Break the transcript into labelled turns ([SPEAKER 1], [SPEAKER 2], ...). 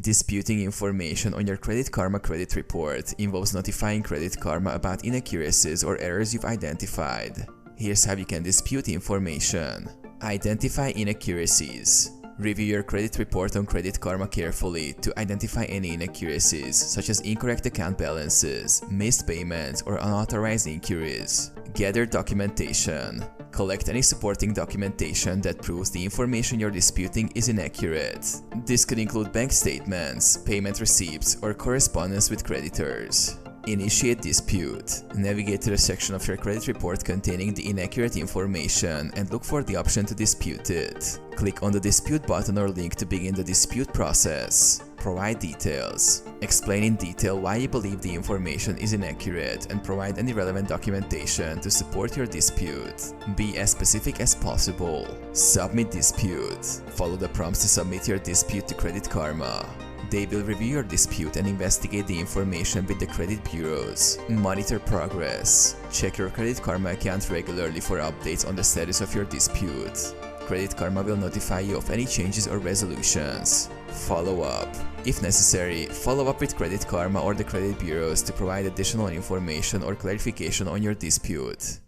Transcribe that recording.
[SPEAKER 1] Disputing information on your Credit Karma credit report involves notifying Credit Karma about inaccuracies or errors you've identified. Here's how you can dispute information. Identify inaccuracies. Review your credit report on Credit Karma carefully to identify any inaccuracies, such as incorrect account balances, missed payments, or unauthorized inquiries. Gather documentation. Collect any supporting documentation that proves the information you're disputing is inaccurate. This could include bank statements, payment receipts, or correspondence with creditors. Initiate dispute. Navigate to the section of your credit report containing the inaccurate information and look for the option to dispute it. Click on the dispute button or link to begin the dispute process. Provide details. Explain in detail why you believe the information is inaccurate and provide any relevant documentation to support your dispute. Be as specific as possible. Submit dispute. Follow the prompts to submit your dispute to Credit Karma. They will review your dispute and investigate the information with the credit bureaus. Monitor progress. Check your Credit Karma account regularly for updates on the status of your dispute. Credit Karma will notify you of any changes or resolutions. Follow up. If necessary, follow up with Credit Karma or the credit bureaus to provide additional information or clarification on your dispute.